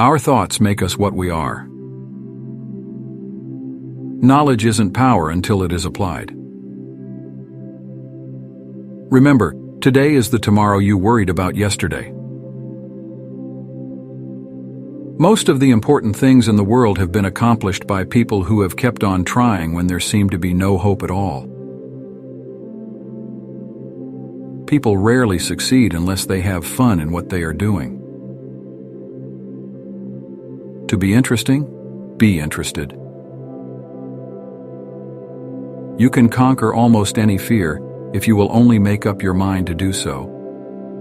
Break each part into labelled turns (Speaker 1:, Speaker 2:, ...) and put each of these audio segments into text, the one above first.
Speaker 1: Our thoughts make us what we are. Knowledge isn't power until it is applied. Remember, today is the tomorrow you worried about yesterday. Most of the important things in the world have been accomplished by people who have kept on trying when there seemed to be no hope at all. People rarely succeed unless they have fun in what they are doing. To be interesting, be interested. You can conquer almost any fear if you will only make up your mind to do so.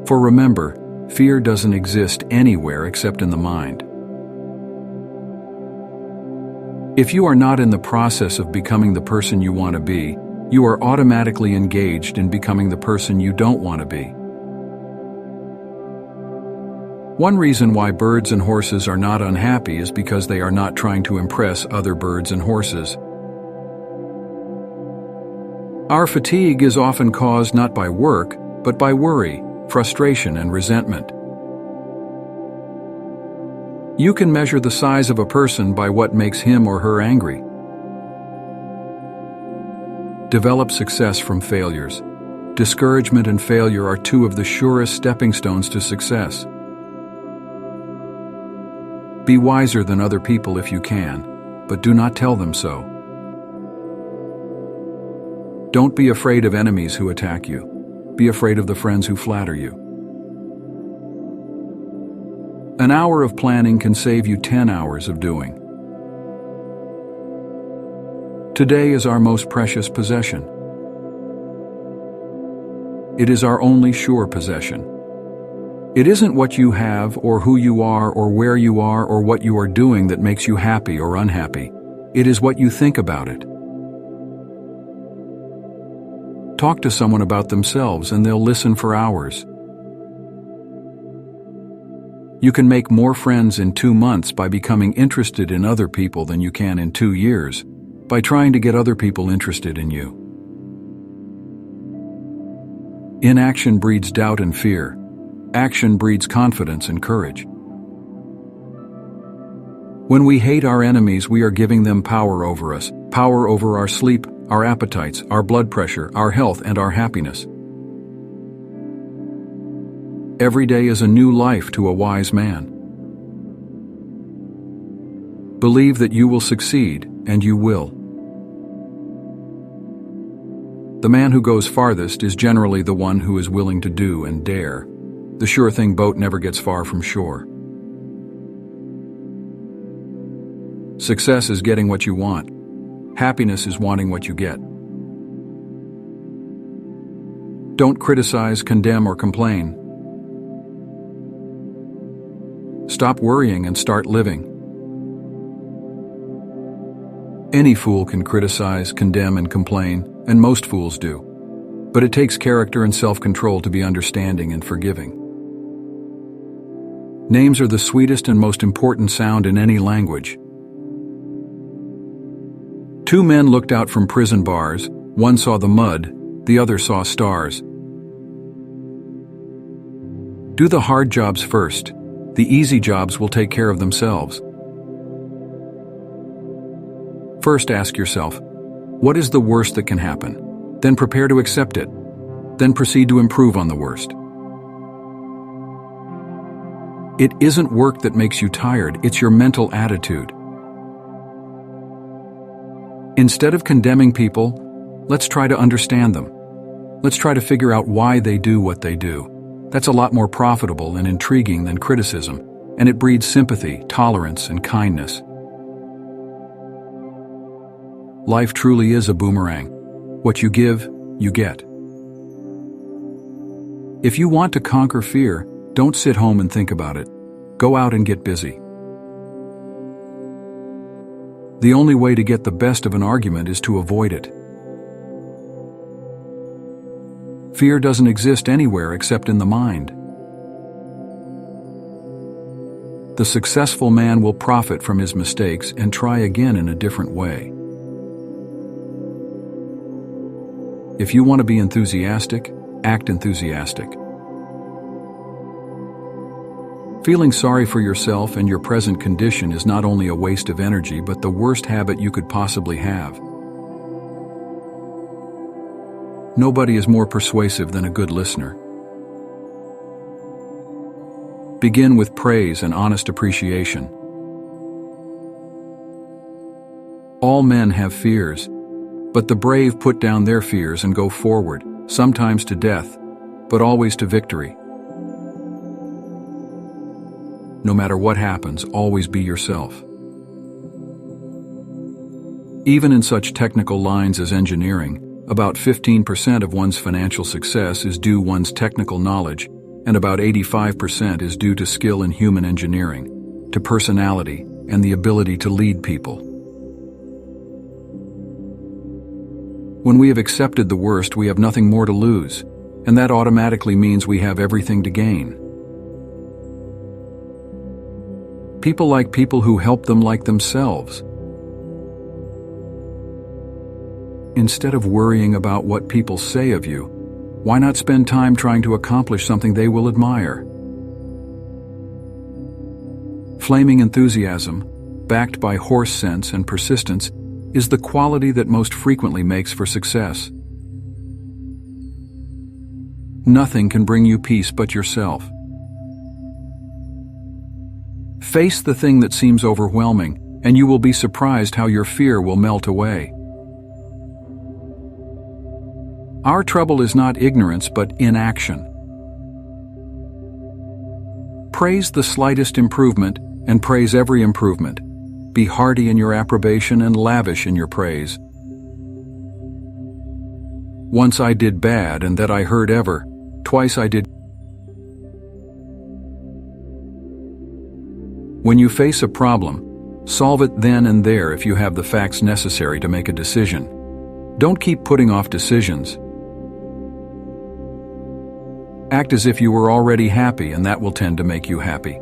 Speaker 1: For remember, fear doesn't exist anywhere except in the mind. If you are not in the process of becoming the person you want to be, you are automatically engaged in becoming the person you don't want to be. One reason why birds and horses are not unhappy is because they are not trying to impress other birds and horses. Our fatigue is often caused not by work, but by worry, frustration, and resentment. You can measure the size of a person by what makes him or her angry. Develop success from failures. Discouragement and failure are two of the surest stepping stones to success. Be wiser than other people if you can, but do not tell them so. Don't be afraid of enemies who attack you. Be afraid of the friends who flatter you. An hour of planning can save you 10 hours of doing. Today is our most precious possession. It is our only sure possession. It isn't what you have, or who you are, or where you are, or what you are doing that makes you happy or unhappy. It is what you think about it. Talk to someone about themselves and they'll listen for hours. You can make more friends in 2 months by becoming interested in other people than you can in 2 years, by trying to get other people interested in you. Inaction breeds doubt and fear. Action breeds confidence and courage. When we hate our enemies, we are giving them power over us, power over our sleep, our appetites, our blood pressure, our health, and our happiness. Every day is a new life to a wise man. Believe that you will succeed, and you will. The man who goes farthest is generally the one who is willing to do and dare. The sure-thing boat never gets far from shore. Success is getting what you want. Happiness is wanting what you get. Don't criticize, condemn, or complain. Stop worrying and start living. Any fool can criticize, condemn, and complain, and most fools do. But it takes character and self-control to be understanding and forgiving. Names are the sweetest and most important sound in any language. 2 men looked out from prison bars. One saw the mud, the other saw stars. Do the hard jobs first. The easy jobs will take care of themselves. First ask yourself, what is the worst that can happen? Then prepare to accept it. Then proceed to improve on the worst. It isn't work that makes you tired, it's your mental attitude. Instead of condemning people, let's try to understand them. Let's try to figure out why they do what they do. That's a lot more profitable and intriguing than criticism, and it breeds sympathy, tolerance, and kindness. Life truly is a boomerang. What you give, you get. If you want to conquer fear, don't sit home and think about it. Go out and get busy. The only way to get the best of an argument is to avoid it. Fear doesn't exist anywhere except in the mind. The successful man will profit from his mistakes and try again in a different way. If you want to be enthusiastic, act enthusiastic. Feeling sorry for yourself and your present condition is not only a waste of energy, but the worst habit you could possibly have. Nobody is more persuasive than a good listener. Begin with praise and honest appreciation. All men have fears, but the brave put down their fears and go forward, sometimes to death, but always to victory. No matter what happens, always be yourself. Even in such technical lines as engineering, about 15% of one's financial success is due one's technical knowledge, and about 85% is due to skill in human engineering, to personality, and the ability to lead people. When we have accepted the worst, we have nothing more to lose, and that automatically means we have everything to gain. People like people who help them like themselves. Instead of worrying about what people say of you, why not spend time trying to accomplish something they will admire? Flaming enthusiasm, backed by horse sense and persistence, is the quality that most frequently makes for success. Nothing can bring you peace but yourself. Face the thing that seems overwhelming, and you will be surprised how your fear will melt away. Our trouble is not ignorance, but inaction. Praise the slightest improvement, and praise every improvement. Be hearty in your approbation and lavish in your praise. Once I did bad, and that I heard ever. Twice I did. When you face a problem, solve it then and there if you have the facts necessary to make a decision. Don't keep putting off decisions. Act as if you were already happy, and that will tend to make you happy.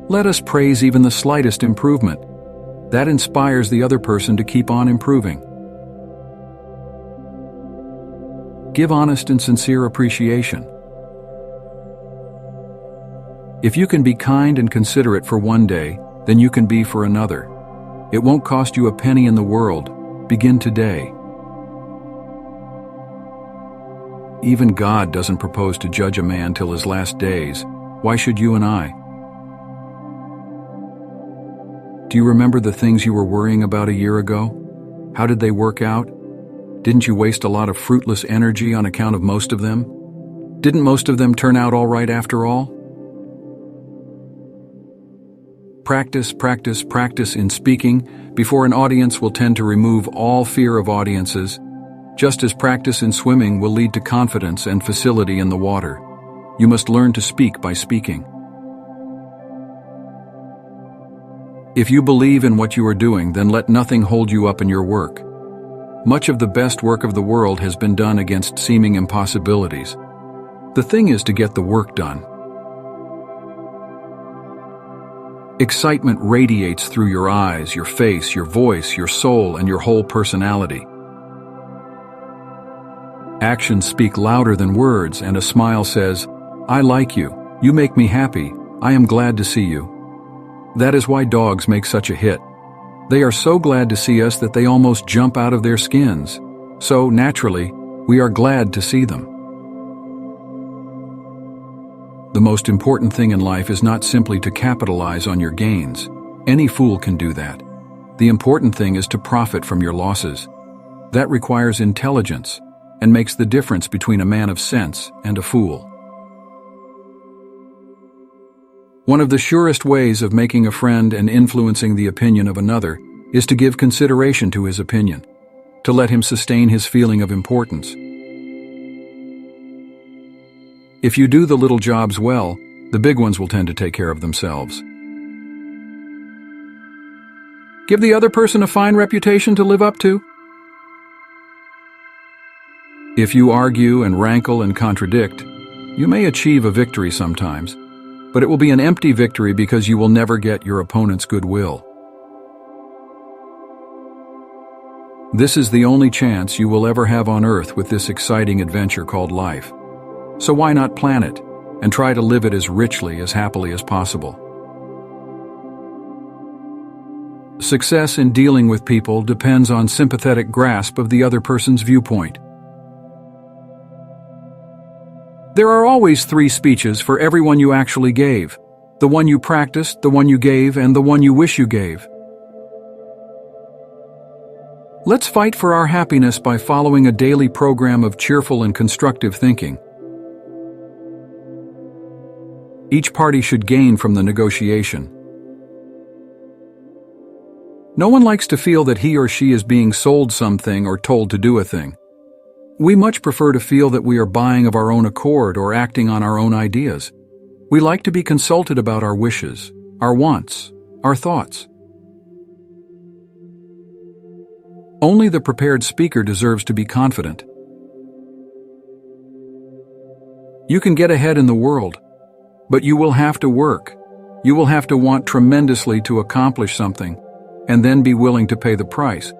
Speaker 1: Let us praise even the slightest improvement. That inspires the other person to keep on improving. Give honest and sincere appreciation. If you can be kind and considerate for one day, then you can be for another. It won't cost you a penny in the world. Begin today. Even God doesn't propose to judge a man till his last days. Why should you and I? Do you remember the things you were worrying about a year ago? How did they work out? Didn't you waste a lot of fruitless energy on account of most of them? Didn't most of them turn out all right after all? Practice, practice, practice in speaking before an audience will tend to remove all fear of audiences, just as practice in swimming will lead to confidence and facility in the water. You must learn to speak by speaking. If you believe in what you are doing, then let nothing hold you up in your work. Much of the best work of the world has been done against seeming impossibilities. The thing is to get the work done. Excitement radiates through your eyes, your face, your voice, your soul, and your whole personality. Actions speak louder than words, and a smile says, "I like you. You make me happy. I am glad to see you." That is why dogs make such a hit. They are so glad to see us that they almost jump out of their skins. So, naturally, we are glad to see them. The most important thing in life is not simply to capitalize on your gains. Any fool can do that. The important thing is to profit from your losses. That requires intelligence and makes the difference between a man of sense and a fool. One of the surest ways of making a friend and influencing the opinion of another is to give consideration to his opinion, to let him sustain his feeling of importance. If you do the little jobs well, the big ones will tend to take care of themselves. Give the other person a fine reputation to live up to. If you argue and rankle and contradict, you may achieve a victory sometimes, but it will be an empty victory because you will never get your opponent's goodwill. This is the only chance you will ever have on earth with this exciting adventure called life. So why not plan it and try to live it as richly, as happily as possible. Success in dealing with people depends on sympathetic grasp of the other person's viewpoint. There are always 3 speeches for everyone you actually gave: the one you practiced, the one you gave, and the one you wish you gave. Let's fight for our happiness by following a daily program of cheerful and constructive thinking. Each party should gain from the negotiation. No one likes to feel that he or she is being sold something or told to do a thing. We much prefer to feel that we are buying of our own accord or acting on our own ideas. We like to be consulted about our wishes, our wants, our thoughts. Only the prepared speaker deserves to be confident. You can get ahead in the world, but you will have to work. You will have to want tremendously to accomplish something, and then be willing to pay the price.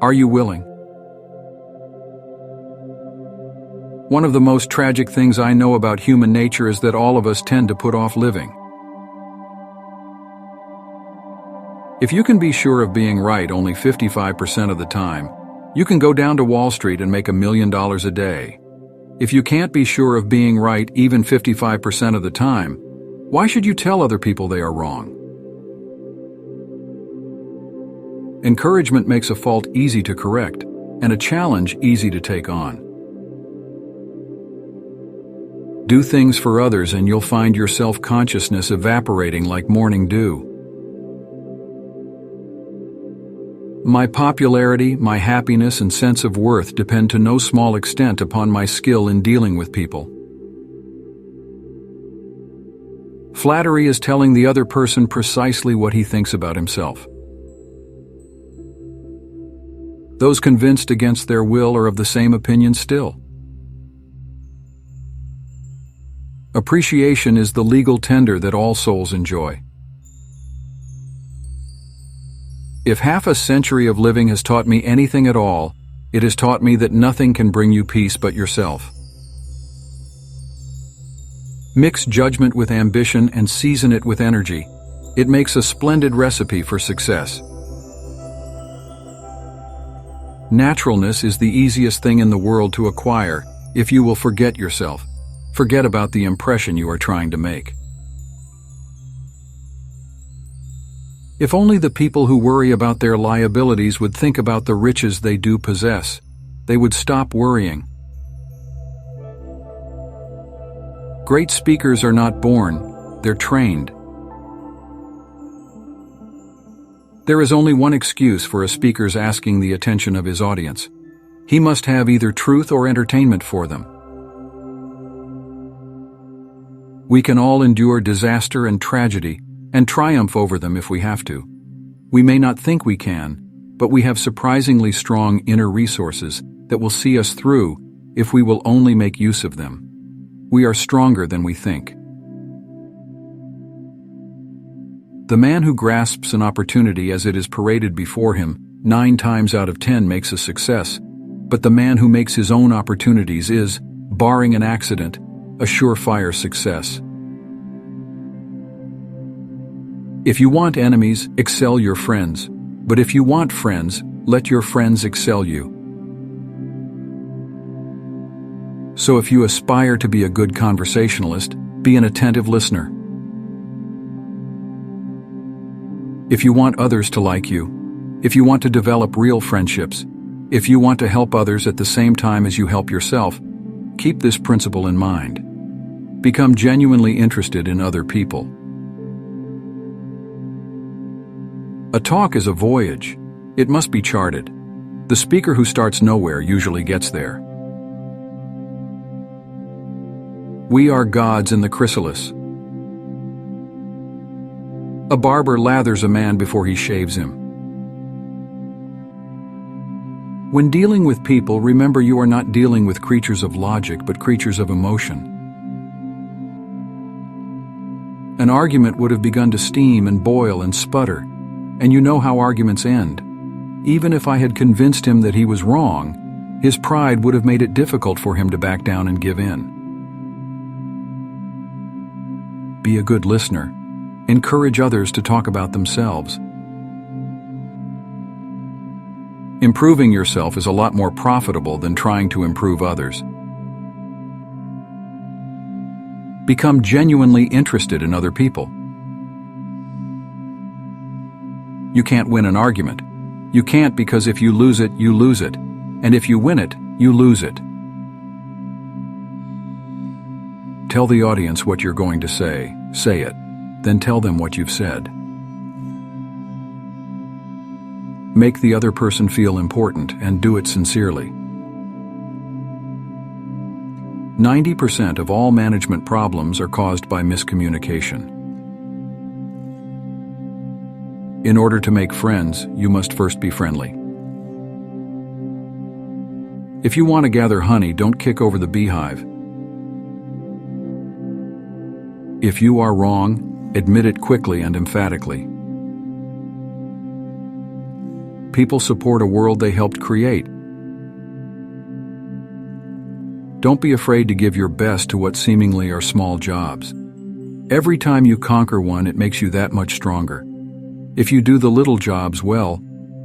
Speaker 1: Are you willing? One of the most tragic things I know about human nature is that all of us tend to put off living. If you can be sure of being right only 55% of the time, you can go down to Wall Street and make $1 million a day. If you can't be sure of being right even 55% of the time, why should you tell other people they are wrong? Encouragement makes a fault easy to correct, and a challenge easy to take on. Do things for others and you'll find your self-consciousness evaporating like morning dew. My popularity, my happiness, and sense of worth depend to no small extent upon my skill in dealing with people. Flattery is telling the other person precisely what he thinks about himself. Those convinced against their will are of the same opinion still. Appreciation is the legal tender that all souls enjoy. If half a century of living has taught me anything at all, it has taught me that nothing can bring you peace but yourself. Mix judgment with ambition and season it with energy. It makes a splendid recipe for success. Naturalness is the easiest thing in the world to acquire if you will forget yourself. Forget about the impression you are trying to make. If only the people who worry about their liabilities would think about the riches they do possess, they would stop worrying. Great speakers are not born, they're trained. There is only one excuse for a speaker's asking the attention of his audience. He must have either truth or entertainment for them. We can all endure disaster and tragedy and triumph over them if we have to. We may not think we can, but we have surprisingly strong inner resources that will see us through if we will only make use of them. We are stronger than we think. The man who grasps an opportunity as it is paraded before him 9 times out of 10 makes a success, but the man who makes his own opportunities is, barring an accident, a surefire success. If you want enemies, excel your friends. But if you want friends, let your friends excel you. So if you aspire to be a good conversationalist, be an attentive listener. If you want others to like you, if you want to develop real friendships, if you want to help others at the same time as you help yourself, keep this principle in mind. Become genuinely interested in other people. A talk is a voyage. It must be charted. The speaker who starts nowhere usually gets there. We are gods in the chrysalis. A barber lathers a man before he shaves him. When dealing with people, remember you are not dealing with creatures of logic, but creatures of emotion. An argument would have begun to steam and boil and sputter, and you know how arguments end. Even if I had convinced him that he was wrong, his pride would have made it difficult for him to back down and give in. Be a good listener. Encourage others to talk about themselves. Improving yourself is a lot more profitable than trying to improve others. Become genuinely interested in other people. You can't win an argument. You can't, because if you lose it, you lose it. And if you win it, you lose it. Tell the audience what you're going to say. Say it. Then tell them what you've said. Make the other person feel important and do it sincerely. 90% of all management problems are caused by miscommunication. In order to make friends, you must first be friendly. If you want to gather honey, don't kick over the beehive. If you are wrong, admit it quickly and emphatically. People support a world they helped create. Don't be afraid to give your best to what seemingly are small jobs. Every time you conquer one, it makes you that much stronger. If you do the little jobs well,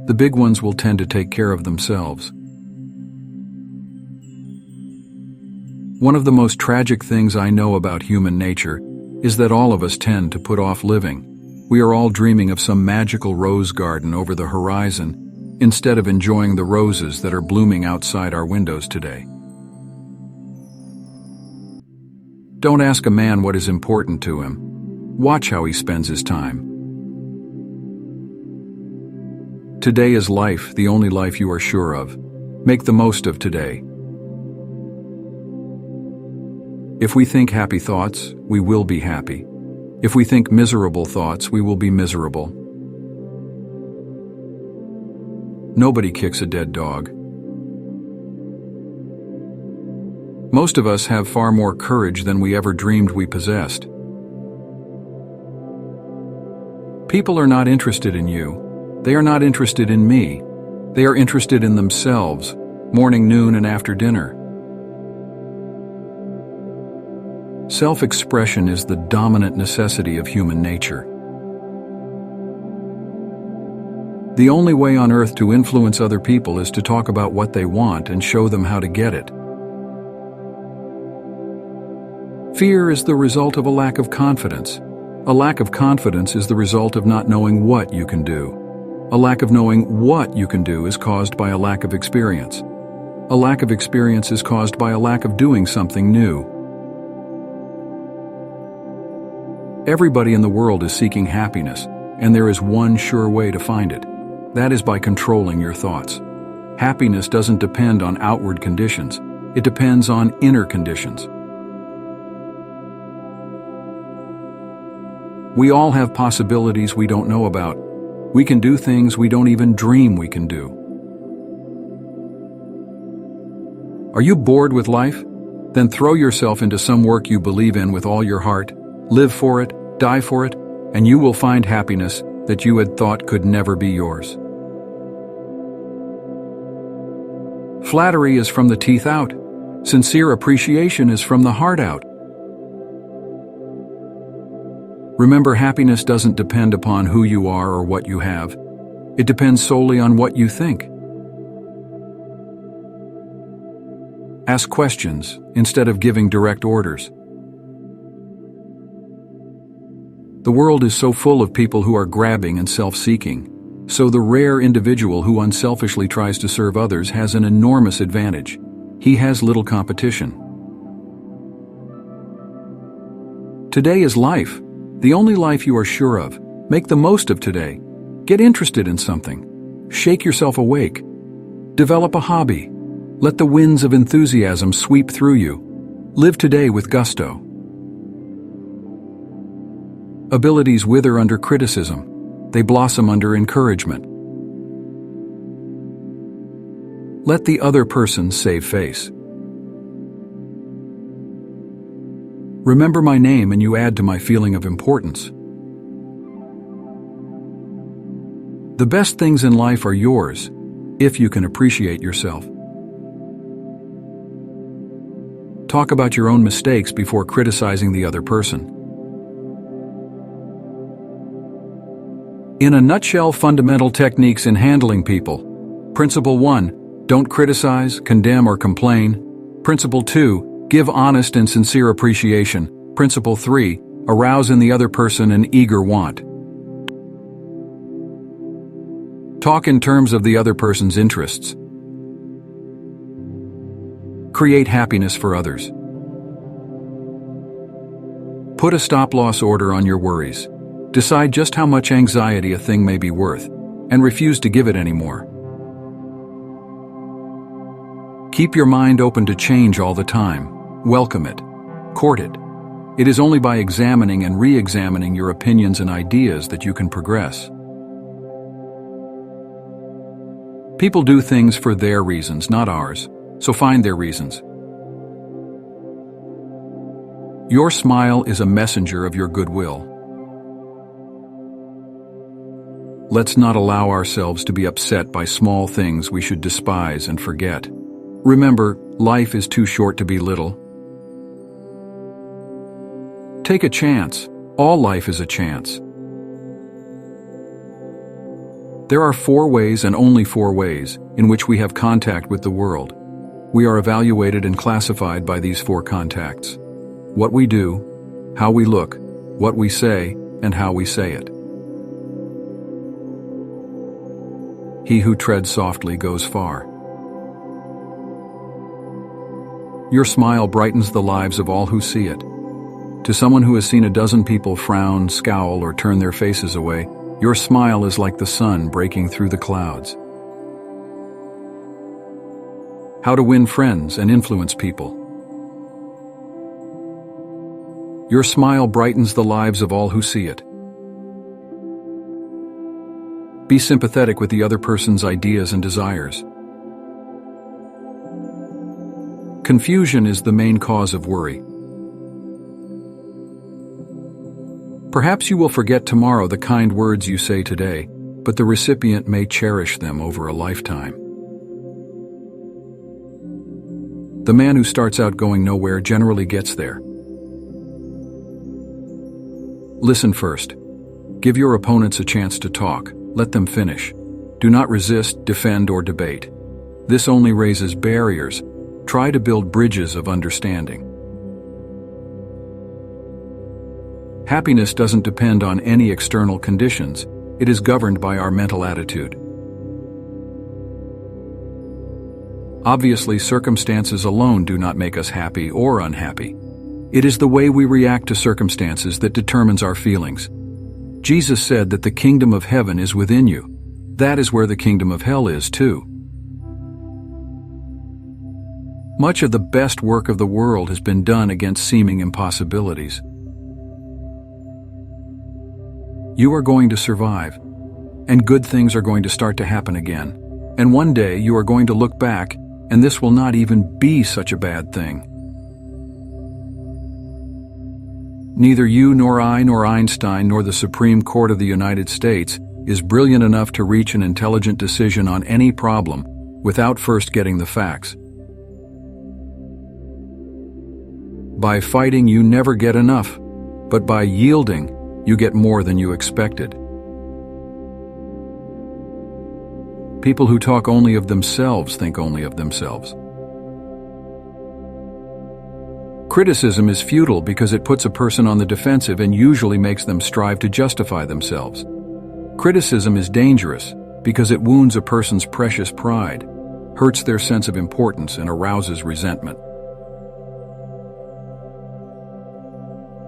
Speaker 1: the big ones will tend to take care of themselves. One of the most tragic things I know about human nature is that all of us tend to put off living. We are all dreaming of some magical rose garden over the horizon, instead of enjoying the roses that are blooming outside our windows today. Don't ask a man what is important to him. Watch how he spends his time. Today is life, the only life you are sure of. Make the most of today. If we think happy thoughts, we will be happy. If we think miserable thoughts, we will be miserable. Nobody kicks a dead dog. Most of us have far more courage than we ever dreamed we possessed. People are not interested in you. They are not interested in me. They are interested in themselves, morning, noon, and after dinner. Self-expression is the dominant necessity of human nature. The only way on earth to influence other people is to talk about what they want and show them how to get it. Fear is the result of a lack of confidence. A lack of confidence is the result of not knowing what you can do. A lack of knowing what you can do is caused by a lack of experience. A lack of experience is caused by a lack of doing something new. Everybody in the world is seeking happiness, and there is one sure way to find it. That is by controlling your thoughts. Happiness doesn't depend on outward conditions. It depends on inner conditions. We all have possibilities we don't know about. We can do things we don't even dream we can do. Are you bored with life? Then throw yourself into some work you believe in with all your heart. Live for it, die for it, and you will find happiness that you had thought could never be yours. Flattery is from the teeth out. Sincere appreciation is from the heart out. Remember, happiness doesn't depend upon who you are or what you have. It depends solely on what you think. Ask questions instead of giving direct orders. The world is so full of people who are grabbing and self-seeking, so the rare individual who unselfishly tries to serve others has an enormous advantage. He has little competition. Today is life, the only life you are sure of. Make the most of today. Get interested in something. Shake yourself awake. Develop a hobby. Let the winds of enthusiasm sweep through you. Live today with gusto. Abilities wither under criticism. They blossom under encouragement. Let the other person save face. Remember my name and you add to my feeling of importance. The best things in life are yours, if you can appreciate yourself. Talk about your own mistakes before criticizing the other person. In a nutshell, fundamental techniques in handling people. Principle 1. Don't criticize, condemn, or complain. Principle 2. Give honest and sincere appreciation. Principle 3. Arouse in the other person an eager want. Talk in terms of the other person's interests. Create happiness for others. Put a stop-loss order on your worries. Decide just how much anxiety a thing may be worth, and refuse to give it anymore. Keep your mind open to change all the time. Welcome it. Court it. It is only by examining and re-examining your opinions and ideas that you can progress. People do things for their reasons, not ours, so find their reasons. Your smile is a messenger of your goodwill. Let's not allow ourselves to be upset by small things we should despise and forget. Remember, life is too short to be little. Take a chance. All life is a chance. There are 4 ways and only 4 ways in which we have contact with the world. We are evaluated and classified by these 4 contacts. What we do, how we look, what we say, and how we say it. He who treads softly goes far. Your smile brightens the lives of all who see it. To someone who has seen a dozen people frown, scowl, or turn their faces away, your smile is like the sun breaking through the clouds. How to win friends and influence people. Your smile brightens the lives of all who see it. Be sympathetic with the other person's ideas and desires. Confusion is the main cause of worry. Perhaps you will forget tomorrow the kind words you say today, but the recipient may cherish them over a lifetime. The man who starts out going nowhere generally gets there. Listen first. Give your opponents a chance to talk. Let them finish. Do not resist, defend, or debate. This only raises barriers. Try to build bridges of understanding. Happiness doesn't depend on any external conditions. It is governed by our mental attitude. Obviously, circumstances alone do not make us happy or unhappy. It is the way we react to circumstances that determines our feelings. Jesus said that the kingdom of heaven is within you. That is where the kingdom of hell is too. Much of the best work of the world has been done against seeming impossibilities. You are going to survive, and good things are going to start to happen again. And one day you are going to look back, and this will not even be such a bad thing. Neither you nor I nor Einstein nor the Supreme Court of the United States is brilliant enough to reach an intelligent decision on any problem without first getting the facts. By fighting, you never get enough, but by yielding, you get more than you expected. People who talk only of themselves think only of themselves. Criticism is futile because it puts a person on the defensive and usually makes them strive to justify themselves. Criticism is dangerous because it wounds a person's precious pride, hurts their sense of importance, and arouses resentment.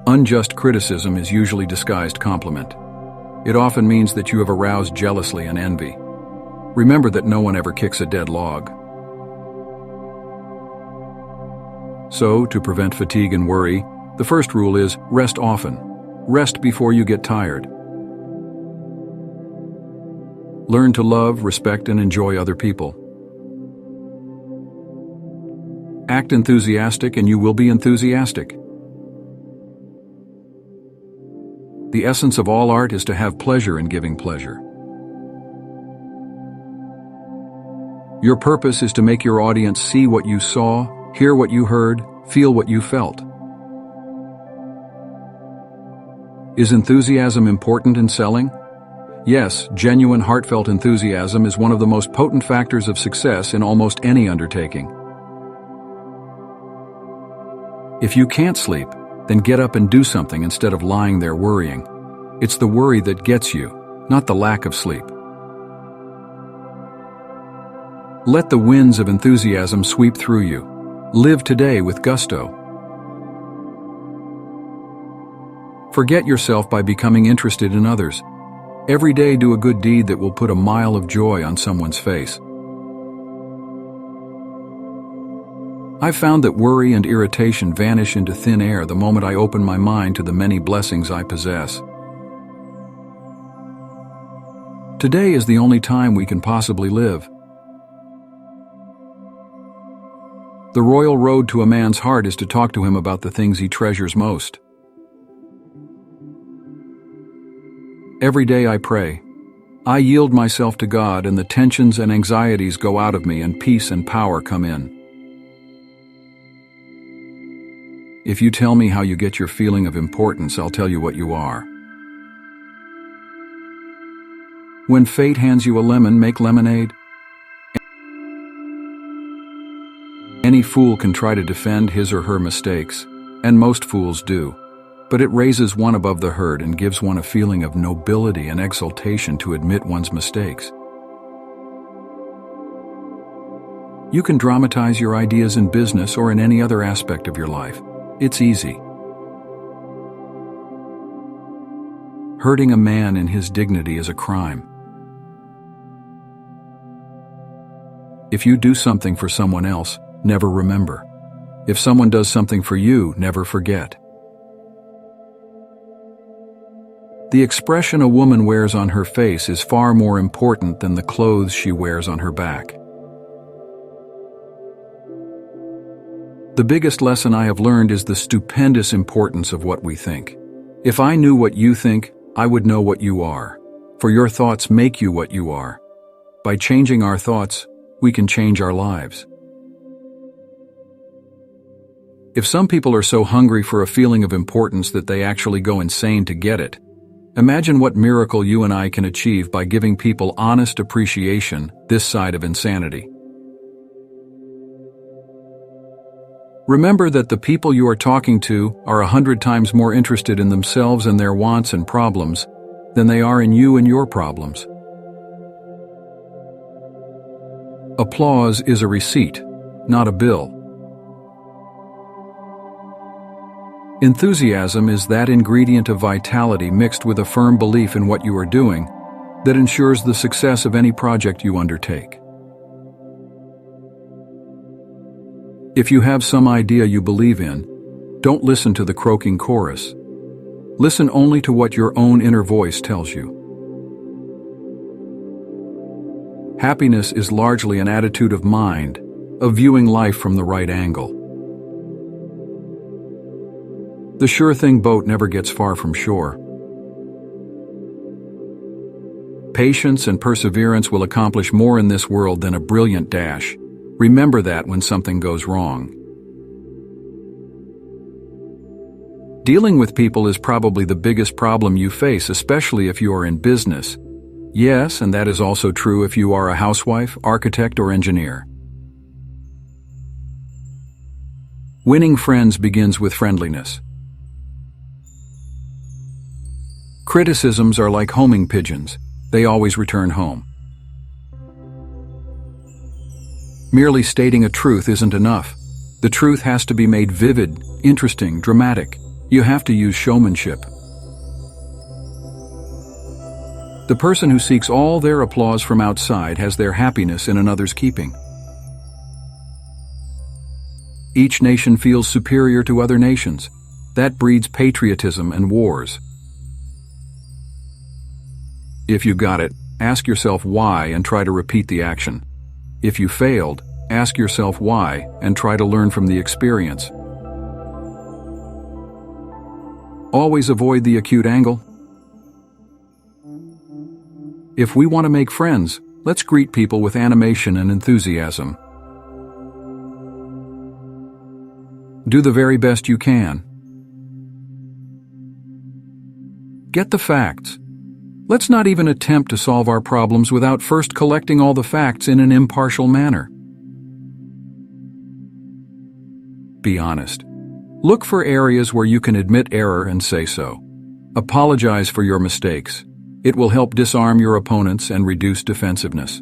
Speaker 1: Unjust criticism is usually disguised compliment. It often means that you have aroused jealousy and envy. Remember that no one ever kicks a dead log. So, to prevent fatigue and worry, the first rule is rest often. Rest before you get tired. Learn to love, respect, and enjoy other people. Act enthusiastic and you will be enthusiastic. The essence of all art is to have pleasure in giving pleasure. Your purpose is to make your audience see what you saw, hear what you heard, feel what you felt. Is enthusiasm important in selling? Yes, genuine heartfelt enthusiasm is one of the most potent factors of success in almost any undertaking. If you can't sleep, then get up and do something instead of lying there worrying. It's the worry that gets you, not the lack of sleep. Let the winds of enthusiasm sweep through you. Live today with gusto. Forget yourself by becoming interested in others. Every day do a good deed that will put a mile of joy on someone's face. I've found that worry and irritation vanish into thin air the moment I open my mind to the many blessings I possess. Today is the only time we can possibly live. The royal road to a man's heart is to talk to him about the things he treasures most. Every day I pray. I yield myself to God, and the tensions and anxieties go out of me and peace and power come in. If you tell me how you get your feeling of importance, I'll tell you what you are. When fate hands you a lemon, make lemonade. Any fool can try to defend his or her mistakes, and most fools do. But it raises one above the herd and gives one a feeling of nobility and exultation to admit one's mistakes. You can dramatize your ideas in business or in any other aspect of your life. It's easy. Hurting a man in his dignity is a crime. If you do something for someone else, never remember. If someone does something for you, never forget. The expression a woman wears on her face is far more important than the clothes she wears on her back. The biggest lesson I have learned is the stupendous importance of what we think. If I knew what you think, I would know what you are. For your thoughts make you what you are. By changing our thoughts, we can change our lives. If some people are so hungry for a feeling of importance that they actually go insane to get it, imagine what miracle you and I can achieve by giving people honest appreciation this side of insanity. Remember that the people you are talking to are 100 times more interested in themselves and their wants and problems than they are in you and your problems. Applause is a receipt, not a bill. Enthusiasm is that ingredient of vitality mixed with a firm belief in what you are doing that ensures the success of any project you undertake. If you have some idea you believe in, don't listen to the croaking chorus. Listen only to what your own inner voice tells you. Happiness is largely an attitude of mind, of viewing life from the right angle. The sure-thing boat never gets far from shore. Patience and perseverance will accomplish more in this world than a brilliant dash. Remember that when something goes wrong. Dealing with people is probably the biggest problem you face, especially if you are in business. Yes, and that is also true if you are a housewife, architect, or engineer. Winning friends begins with friendliness. Criticisms are like homing pigeons. They always return home. Merely stating a truth isn't enough. The truth has to be made vivid, interesting, dramatic. You have to use showmanship. The person who seeks all their applause from outside has their happiness in another's keeping. Each nation feels superior to other nations. That breeds patriotism and wars. If you got it, ask yourself why and try to repeat the action. If you failed, ask yourself why and try to learn from the experience. Always avoid the acute angle. If we want to make friends, let's greet people with animation and enthusiasm. Do the very best you can. Get the facts. Let's not even attempt to solve our problems without first collecting all the facts in an impartial manner. Be honest. Look for areas where you can admit error and say so. Apologize for your mistakes. It will help disarm your opponents and reduce defensiveness.